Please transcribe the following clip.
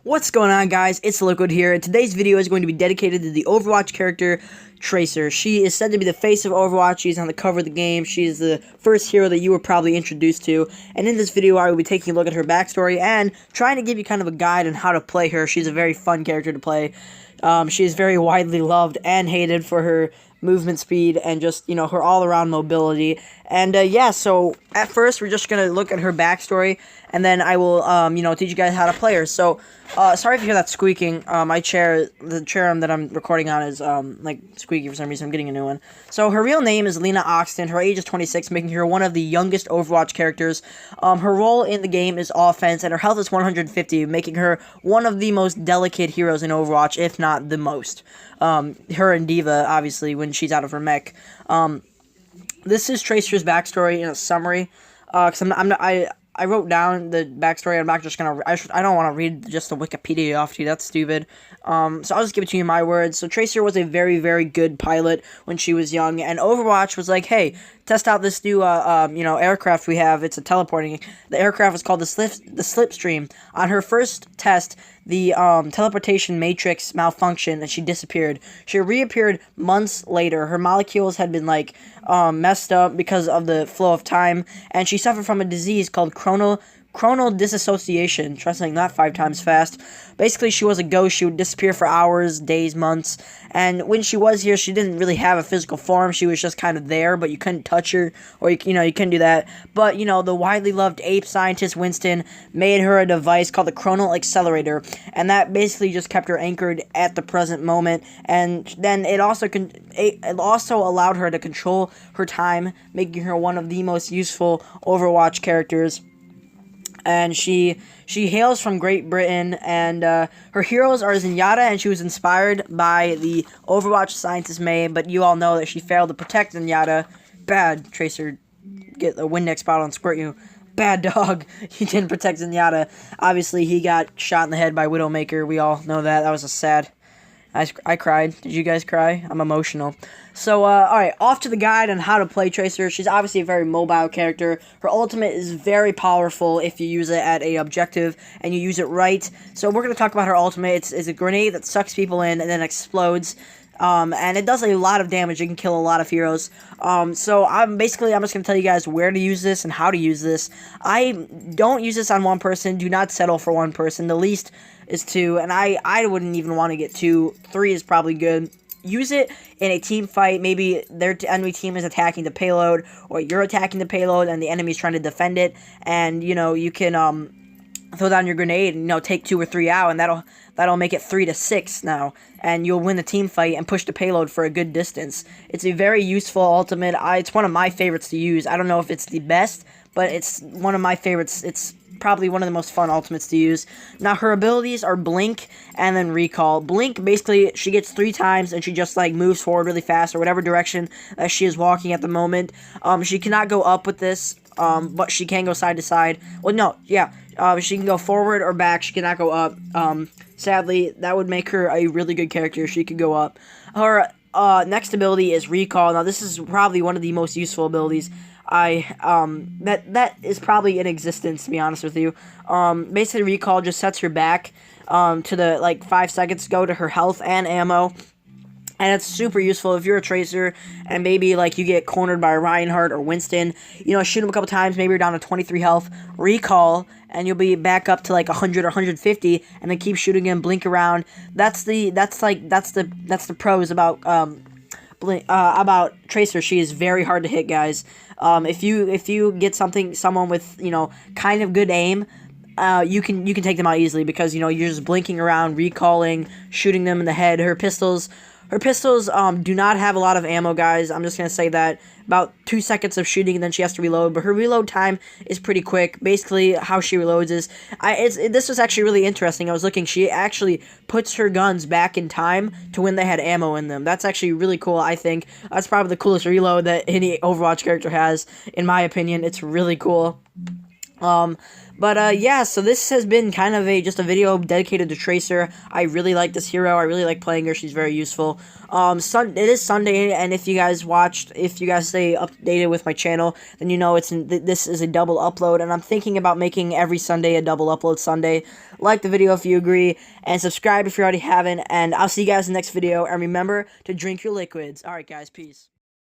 What's going on, guys? It's Liquid here, and today's video is going to be dedicated to the Overwatch character, Tracer. She is said to be the face of Overwatch. She's on the cover of the game. She's the first hero that you were probably introduced to, and in this video I will be taking a look at her backstory and trying to give you kind of a guide on how to play her. She's a very fun character to play. She is very widely loved and hated for her movement speed and just, her all-around mobility. And, yeah, so at first we're just going to look at her backstory, and then I will, teach you guys how to play her. So, sorry if you hear that squeaking. The chair that I'm recording on is, squeaky for some reason. I'm getting a new one. So, her real name is Lena Oxton. Her age is 26, making her one of the youngest Overwatch characters. Her role in the game is offense, and her health is 150, making her one of the most delicate heroes in Overwatch, if not the most. Her and D.Va, obviously, when she's out of her mech. This is Tracer's backstory in a summary, because I wrote down the backstory. I'm not just gonna. I don't want to read just the Wikipedia off to you. That's stupid. So I'll just give it to you in my words. So Tracer was a very, very good pilot when she was young, and Overwatch was like, hey, test out this new aircraft we have. It's a teleporting. The aircraft was called the Slipstream. On her first test, the teleportation matrix malfunctioned and she disappeared. She reappeared months later. Her molecules had been messed up because of the flow of time, and she suffered from a disease called chronal disassociation. Try saying that 5 times fast. Basically, she was a ghost. She would disappear for hours, days, months. And when she was here, she didn't really have a physical form. She was just kind of there, but you couldn't touch her, or you couldn't do that. But the widely loved ape scientist Winston made her a device called the Chronal Accelerator, and that basically just kept her anchored at the present moment. And then it also allowed her to control her time, making her one of the most useful Overwatch characters. And she hails from Great Britain, and her heroes are Zenyatta, and she was inspired by the Overwatch scientist May, but you all know that she failed to protect Zenyatta. Bad, Tracer. Get the Windex bottle and squirt you. Bad dog. He didn't protect Zenyatta. Obviously, he got shot in the head by Widowmaker. We all know that. That was a sad... I cried. Did you guys cry? I'm emotional. So, alright, off to the guide on how to play Tracer. She's obviously a very mobile character. Her ultimate is very powerful if you use it at a objective and you use it right. So we're going to talk about her ultimate. It's a grenade that sucks people in and then explodes. And it does a lot of damage. It can kill a lot of heroes. So I'm just going to tell you guys where to use this and how to use this. I don't use this on one person. Do not settle for one person. The least is 2, and I wouldn't even want to get 2. 3 is probably good. Use it in a team fight. Maybe their enemy team is attacking the payload, or you're attacking the payload and the enemy's trying to defend it, and you can throw down your grenade and take 2 or 3 out, and that'll make it 3-6 now, and you'll win the team fight and push the payload for a good distance. It's a very useful ultimate. It's one of my favorites to use. I don't know if it's the best, but it's one of my favorites. It's probably one of the most fun ultimates to use. Now, her abilities are Blink and then Recall. Blink, basically, she gets 3 times, and she just, moves forward really fast, or whatever direction she is walking at the moment. She cannot go up with this, but she can go side to side. Well, no, yeah. She can go forward or back. She cannot go up. Sadly, that would make her a really good character. She could go up. Her next ability is Recall. Now, this is probably one of the most useful abilities. That is probably in existence, to be honest with you. Basically, Recall just sets her back to the 5 seconds ago to her health and ammo. And it's super useful if you're a Tracer and maybe you get cornered by Reinhardt or Winston. Shoot him a couple times, maybe you're down to 23 health, Recall, and you'll be back up to 100 or 150, and then keep shooting him, blink around. That's the pros about Tracer. She is very hard to hit, guys. If you get someone with kind of good aim, you can take them out easily, because you're just blinking around, recalling, shooting them in the head. Her pistols do not have a lot of ammo, guys. I'm just gonna say that. About 2 seconds of shooting, and then she has to reload. But her reload time is pretty quick. Basically, how she reloads is, this was actually really interesting. I was looking. She actually puts her guns back in time to when they had ammo in them. That's actually really cool. I think that's probably the coolest reload that any Overwatch character has, in my opinion. It's really cool. But yeah, so this has been kind of just a video dedicated to Tracer. I really like this hero. I really like playing her. She's very useful. It is Sunday, and if you guys stay updated with my channel, then you know this is a double upload, and I'm thinking about making every Sunday a double upload Sunday. Like the video if you agree, and subscribe if you already haven't, and I'll see you guys in the next video, and remember to drink your liquids. Alright guys, peace.